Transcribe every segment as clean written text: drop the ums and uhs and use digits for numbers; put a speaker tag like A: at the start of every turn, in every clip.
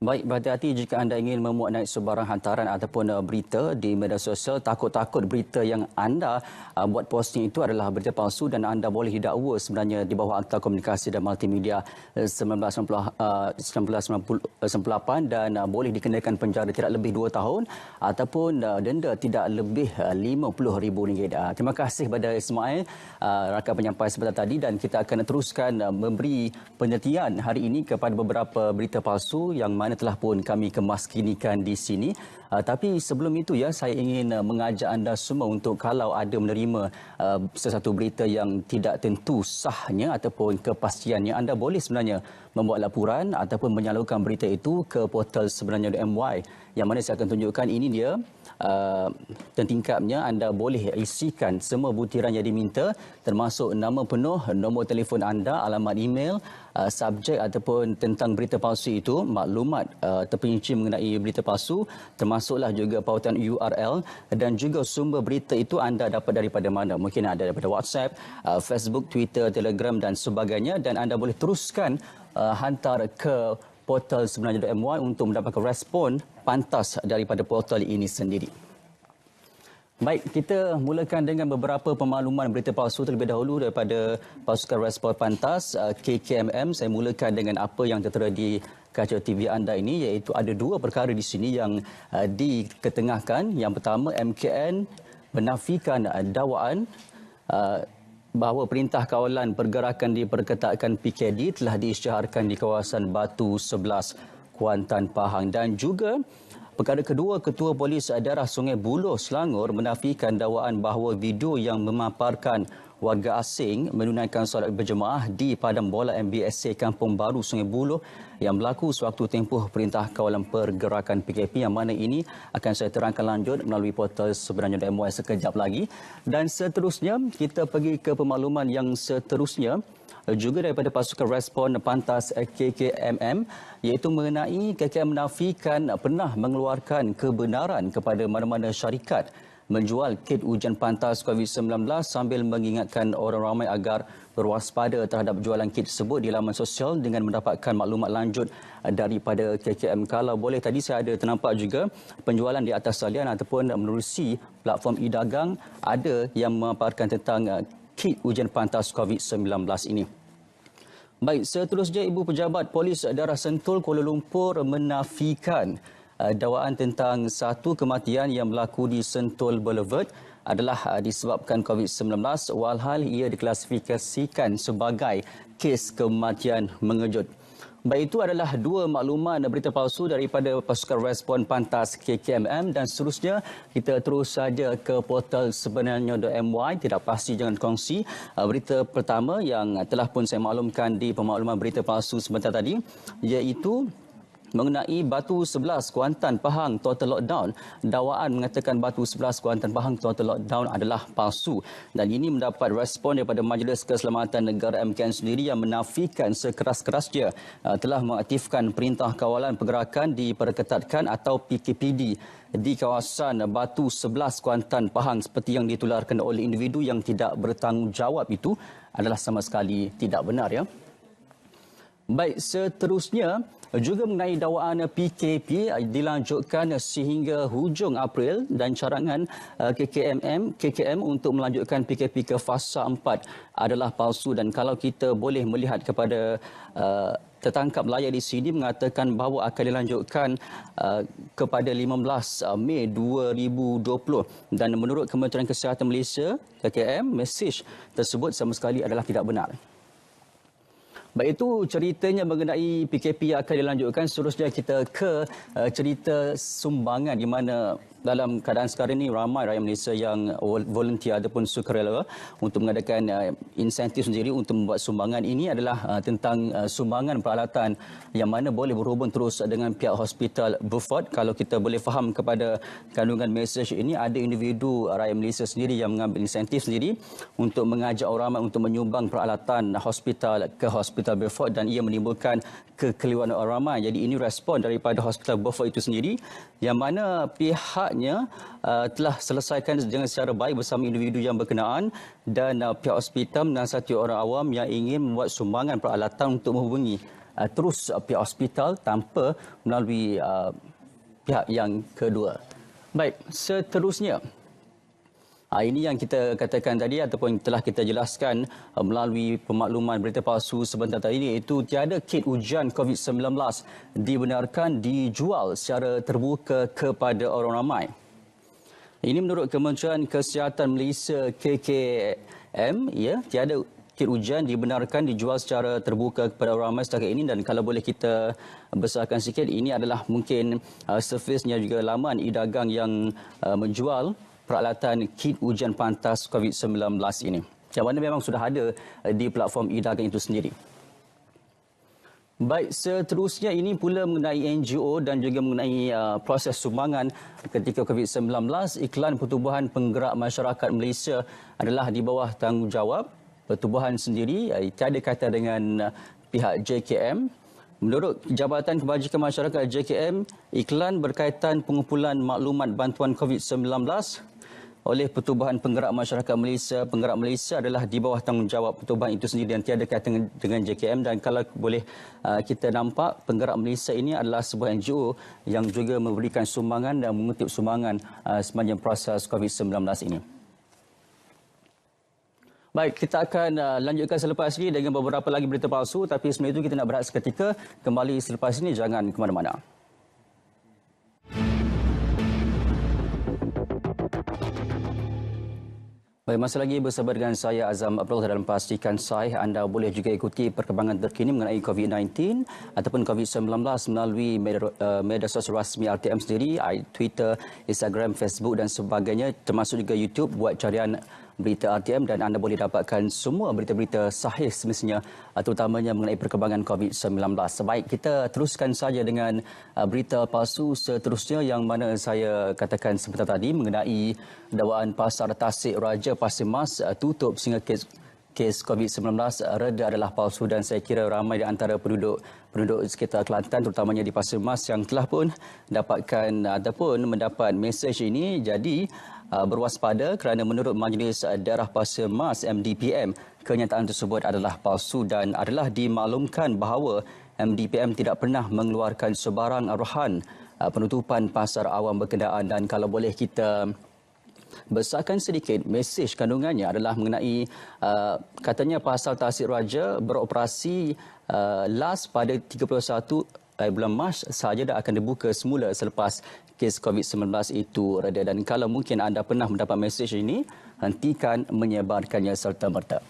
A: Baik, berhati-hati jika anda ingin memuat naik sebarang hantaran ataupun berita di media sosial. Takut-takut berita yang anda buat posting itu adalah berita palsu dan anda boleh didakwa sebenarnya di bawah Akta Komunikasi dan Multimedia 1998 dan boleh dikenakan penjara tidak lebih 2 tahun ataupun denda tidak lebih RM50,000. Terima kasih kepada Ismail, rakan penyampai sebentar tadi, dan kita akan teruskan memberi penelitian hari ini kepada beberapa berita palsu yang mana telah pun kami kemaskinikan di sini. Tapi sebelum itu saya ingin mengajak anda semua untuk kalau ada menerima sesuatu berita yang tidak tentu sahnya ataupun kepastiannya, anda boleh sebenarnya membuat laporan ataupun menyalurkan berita itu ke portal sebenarnya.my, yang mana saya akan tunjukkan ini dia tingkapnya. Anda boleh isikan semua butiran yang diminta, termasuk nama penuh, nombor telefon anda, alamat email, subjek ataupun tentang berita palsu itu, maklumat terperinci mengenai berita palsu, termasuklah juga pautan URL dan juga sumber berita itu anda dapat daripada mana. Mungkin ada daripada WhatsApp, Facebook, Twitter, Telegram dan sebagainya, dan anda boleh teruskan hantar ke portal sebenarnya.my untuk mendapatkan respon pantas daripada portal ini sendiri. Baik, kita mulakan dengan beberapa pemakluman berita palsu terlebih dahulu daripada pasukan respon pantas KKMM. Saya mulakan dengan apa yang tertera di kaca TV anda ini, iaitu ada 2 perkara di sini yang diketengahkan. Yang pertama, MKN menafikan dakwaan bahawa Perintah Kawalan Pergerakan Diperketatkan PKD telah diisytiharkan di kawasan Batu 11, Kuantan, Pahang. Dan juga perkara kedua, Ketua Polis Daerah Sungai Buloh, Selangor menafikan dakwaan bahawa video yang memaparkan warga asing menunaikan solat berjemaah di Padang Bola MBSA Kampung Baru Sungai Buloh yang berlaku sewaktu tempoh Perintah Kawalan Pergerakan PKP, yang mana ini akan saya terangkan lanjut melalui portal sebenarnya.my sekejap lagi. Dan seterusnya kita pergi ke pemakluman yang seterusnya juga daripada pasukan respon pantas KKMM, iaitu mengenai KKM menafikan pernah mengeluarkan kebenaran kepada mana-mana syarikat menjual kit ujian pantas COVID-19 sambil mengingatkan orang ramai agar berwaspada terhadap jualan kit tersebut di laman sosial dengan mendapatkan maklumat lanjut daripada KKM. Kalau boleh, tadi saya ada ternampak juga penjualan di atas talian ataupun menerusi platform e-dagang ada yang memaparkan tentang kit ujian pantas COVID-19 ini. Baik, seterusnya Ibu Pejabat Polis Daerah Sentul Kuala Lumpur menafikan dakwaan tentang satu kematian yang berlaku di Sentul Boulevard adalah disebabkan COVID-19, walhal ia diklasifikasikan sebagai kes kematian mengejut. Baik, itu adalah 2 makluman berita palsu daripada pasukan respon pantas KKMM, dan seterusnya kita terus saja ke portal sebenarnya.my. Tidak pasti jangan kongsi. Berita pertama yang telah pun saya maklumkan di pemakluman berita palsu sebentar tadi, iaitu mengenai Batu 11 Kuantan Pahang total lockdown. Dakwaan mengatakan Batu 11 Kuantan Pahang total lockdown adalah palsu, dan ini mendapat respon daripada Majlis Keselamatan Negara MKN sendiri yang menafikan sekeras-kerasnya telah mengaktifkan Perintah Kawalan Pergerakan Diperketatkan atau PKPD di kawasan Batu 11 Kuantan Pahang seperti yang ditularkan oleh individu yang tidak bertanggungjawab. Itu adalah sama sekali tidak benar, ya. Baik, seterusnya juga mengenai dakwaan PKP dilanjutkan sehingga hujung April, dan carangan KKM untuk melanjutkan PKP ke fasa 4 adalah palsu. Dan kalau kita boleh melihat kepada tertangkap layar di sini mengatakan bahawa akan dilanjutkan kepada 15 Mei 2020, dan menurut Kementerian Kesihatan Malaysia KKM, mesej tersebut sama sekali adalah tidak benar. Baik, itu ceritanya mengenai PKP yang akan dilanjutkan. Seterusnya kita ke cerita sumbangan, di mana dalam keadaan sekarang ini ramai rakyat Malaysia yang volunteer ataupun sukarela untuk mengadakan insentif sendiri untuk membuat sumbangan. Ini adalah tentang sumbangan peralatan yang mana boleh berhubung terus dengan pihak Hospital Beaufort. Kalau kita boleh faham kepada kandungan mesej ini, ada individu rakyat Malaysia sendiri yang mengambil insentif sendiri untuk mengajak orang ramai untuk menyumbang peralatan hospital ke Hospital Beaufort, dan ia menimbulkan kekeliruan orang ramai. Jadi ini respon daripada Hospital Beaufort itu sendiri, yang mana pihaknya telah selesaikan dengan secara baik bersama individu yang berkenaan, dan pihak hospital menasihati orang awam yang ingin membuat sumbangan peralatan untuk menghubungi terus pihak hospital tanpa melalui pihak yang kedua. Baik, seterusnya. Ini yang kita katakan tadi ataupun telah kita jelaskan melalui pemakluman berita palsu sebentar tadi, iaitu tiada kit ujian COVID-19 dibenarkan dijual secara terbuka kepada orang ramai. Ini menurut Kementerian Kesihatan Malaysia KKM, ya, tiada kit ujian dibenarkan dijual secara terbuka kepada orang ramai setakat ini. Dan kalau boleh kita besarkan sikit, ini adalah mungkin servisnya juga laman e-dagang yang menjual peralatan kit ujian pantas COVID-19 ini, yang mana memang sudah ada di platform e-dagang itu sendiri. Baik, seterusnya ini pula mengenai NGO dan juga mengenai proses sumbangan ketika COVID-19. Iklan Pertubuhan Penggerak Masyarakat Malaysia adalah di bawah tanggungjawab pertubuhan sendiri, tiada kaitan dengan pihak JKM. Menurut Jabatan Kebajikan Masyarakat JKM, iklan berkaitan pengumpulan maklumat bantuan COVID-19 oleh Pertubuhan Penggerak Masyarakat Malaysia, Penggerak Malaysia adalah di bawah tanggungjawab pertubuhan itu sendiri dan tiada kaitan dengan JKM. Dan kalau boleh kita nampak, Penggerak Malaysia ini adalah sebuah NGO yang juga memberikan sumbangan dan mengutip sumbangan sepanjang proses COVID-19 ini. Baik, kita akan lanjutkan selepas ini dengan beberapa lagi berita palsu, tapi sebelum itu kita nak berehat seketika. Kembali selepas ini, jangan ke mana-mana. Baik, masih lagi bersama dengan saya Azam Abdul dalam Pastikan Sahih. Anda boleh juga ikuti perkembangan terkini mengenai COVID-19 ataupun COVID-19 melalui media sosial rasmi RTM sendiri, Twitter, Instagram, Facebook dan sebagainya, termasuk juga YouTube. Buat carian berita RTM dan anda boleh dapatkan semua berita-berita sahih semestinya, terutamanya mengenai perkembangan COVID-19. Baik, kita teruskan saja dengan berita palsu seterusnya yang mana saya katakan sebentar tadi mengenai dakwaan Pasar Tasik Raja Pasir Mas tutup sehingga kes COVID-19 reda adalah palsu. Dan saya kira ramai di antara penduduk sekitar Kelantan, terutamanya di Pasir Mas, yang telah pun dapatkan ataupun mendapat mesej ini. Jadi berwaspada kerana menurut Majlis Daerah Pasir Mas MDPM, kenyataan tersebut adalah palsu dan adalah dimaklumkan bahawa MDPM tidak pernah mengeluarkan sebarang arahan penutupan pasar awam berkenaan. Dan kalau boleh kita besarkan sedikit, mesej kandungannya adalah mengenai katanya Pasar Tasik Raja beroperasi last pada 31 bulan Mac sahaja dah akan dibuka semula selepas kes COVID-19 itu reda. Dan kalau mungkin anda pernah mendapat mesej ini, hentikan menyebarkannya serta-merta.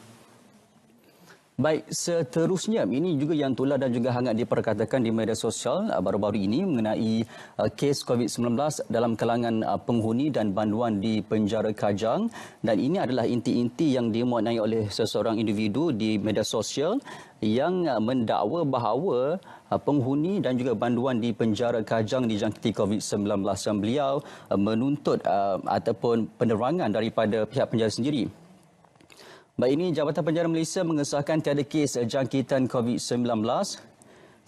A: Baik, seterusnya ini juga yang tular dan juga hangat diperkatakan di media sosial baru-baru ini mengenai kes COVID-19 dalam kalangan penghuni dan banduan di penjara Kajang. Dan ini adalah inti-inti yang dimuat naik oleh seseorang individu di media sosial yang mendakwa bahawa penghuni dan juga banduan di penjara Kajang dijangkiti COVID-19 yang beliau menuntut ataupun penerangan daripada pihak penjara sendiri. Baik, ini Jabatan Penjara Malaysia mengesahkan tiada kes jangkitan COVID-19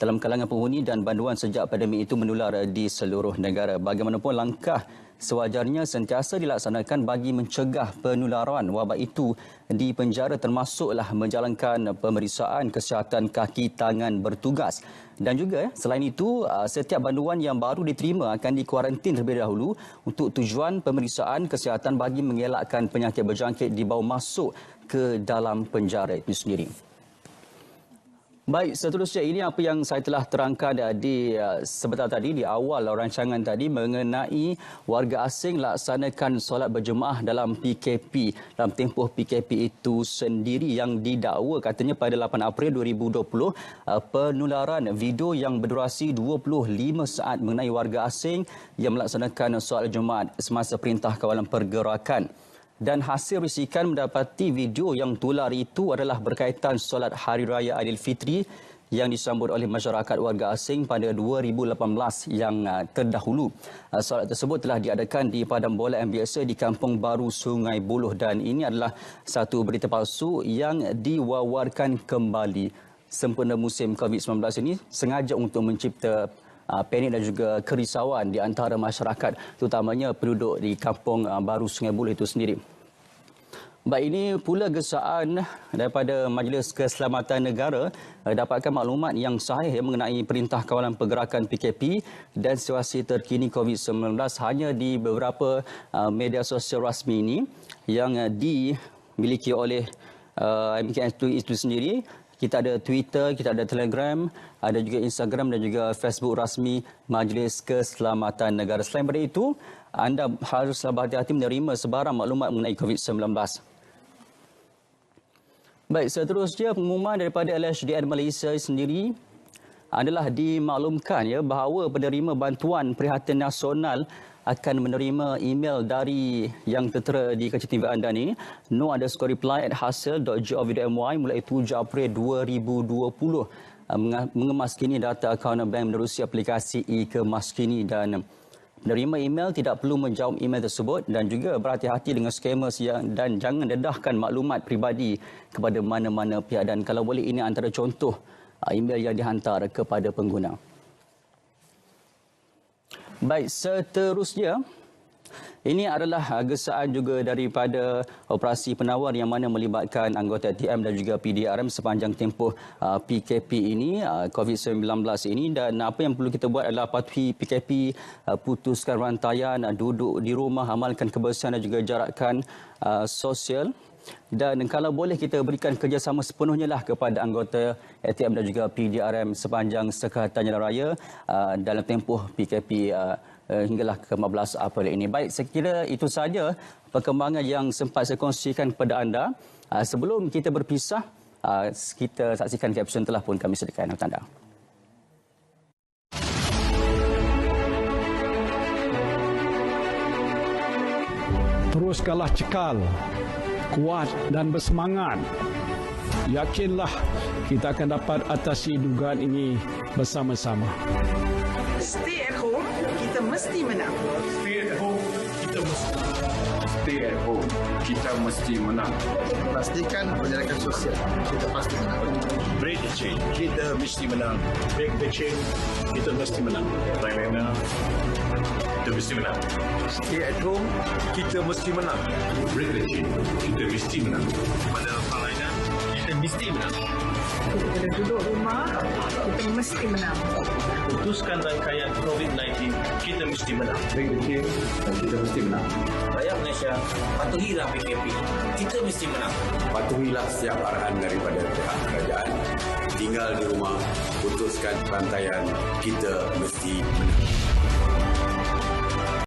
A: dalam kalangan penghuni dan banduan sejak pandemik itu menular di seluruh negara. Bagaimanapun, langkah sewajarnya sentiasa dilaksanakan bagi mencegah penularan wabak itu di penjara, termasuklah menjalankan pemeriksaan kesihatan kaki tangan bertugas. Dan juga selain itu, setiap banduan yang baru diterima akan dikuarantin terlebih dahulu untuk tujuan pemeriksaan kesihatan bagi mengelakkan penyakit berjangkit dibawa masuk ke dalam penjara itu sendiri. Baik, seterusnya ini apa yang saya telah terangkan di sebentar tadi di awal rancangan tadi mengenai warga asing laksanakan solat berjemaah dalam PKP, dalam tempoh PKP itu sendiri yang didakwa katanya pada 8 April 2020 penularan video yang berdurasi 25 saat mengenai warga asing yang melaksanakan solat Jumaat semasa Perintah Kawalan Pergerakan. Dan hasil risikan mendapati video yang tular itu adalah berkaitan solat Hari Raya Aidilfitri yang disambut oleh masyarakat warga asing pada 2018 yang terdahulu. Solat tersebut telah diadakan di padang bola yang biasa di Kampung Baru Sungai Buloh, dan ini adalah satu berita palsu yang diwawarkan kembali sempena musim COVID-19 ini sengaja untuk mencipta panik dan juga kerisauan di antara masyarakat, terutamanya penduduk di Kampung Baru Sungai Buloh itu sendiri. Baik, ini pula gesaan daripada Majlis Keselamatan Negara dapatkan maklumat yang sahih mengenai Perintah Kawalan Pergerakan PKP dan situasi terkini COVID-19 hanya di beberapa media sosial rasmi ini yang dimiliki oleh MKN itu sendiri. Kita ada Twitter, kita ada Telegram, ada juga Instagram dan juga Facebook rasmi Majlis Keselamatan Negara. Selain daripada itu, anda haruslah berhati-hati menerima sebarang maklumat mengenai COVID-19. Baik, seterusnya pengumuman daripada LHDN Malaysia sendiri adalah dimaklumkan bahawa penerima bantuan perkhidmatan nasional akan menerima email dari yang tertera di kaca TV anda ni, no_reply@hasil.gov.my mulai 7 April 2020 mengemaskini data akaun bank menerusi aplikasi e-Kemaskini dan penerima email tidak perlu menjawab email tersebut dan juga berhati-hati dengan scammers dan jangan dedahkan maklumat peribadi kepada mana-mana pihak dan kalau boleh ini antara contoh email yang dihantar kepada pengguna. Baik, seterusnya ini adalah gesaan juga daripada operasi penawar yang mana melibatkan anggota ATM dan juga PDRM sepanjang tempoh PKP ini, COVID-19 ini, dan apa yang perlu kita buat adalah patuhi PKP, putuskan rantaian, duduk di rumah, amalkan kebersihan dan juga jarakkan sosial. Dan kalau boleh kita berikan kerjasama sepenuhnya lah kepada anggota ATM dan juga PDRM sepanjang Sekatan Jalan Raya dalam tempoh PKP hinggalah ke-15 April ini. Baik, saya kira itu sahaja perkembangan yang sempat saya kongsikan kepada anda. Sebelum kita berpisah, kita saksikan caption telah pun kami sediakan untuk anda.
B: Teruskanlah cekal, kuat dan bersemangat. Yakinlah kita akan dapat atasi dugaan ini bersama-sama.
C: Stay at home, kita mesti menang.
D: Stay at home, kita mesti menang. Stay at home, kita mesti menang.
E: Pastikan penjarakan sosial, kita pasti menang.
D: Break the chain, kita mesti menang. Break the chain, kita mesti menang. Lain-lainnya, kita mesti menang.
E: Stay at home, kita mesti menang.
D: Break the chain, kita mesti menang. Pada hal lainnya, kita mesti menang.
C: Kita duduk rumah, kita mesti menang.
D: Putuskan rangkaian COVID-19, kita mesti menang. Break the chain, dan kita mesti menang.
F: Rakyat Malaysia, patuhilah PKP. Kita mesti menang.
G: Patuhilah setiap arahan daripada pihak kerajaan. Tinggal di rumah, putuskan rantaian, kita mesti menang.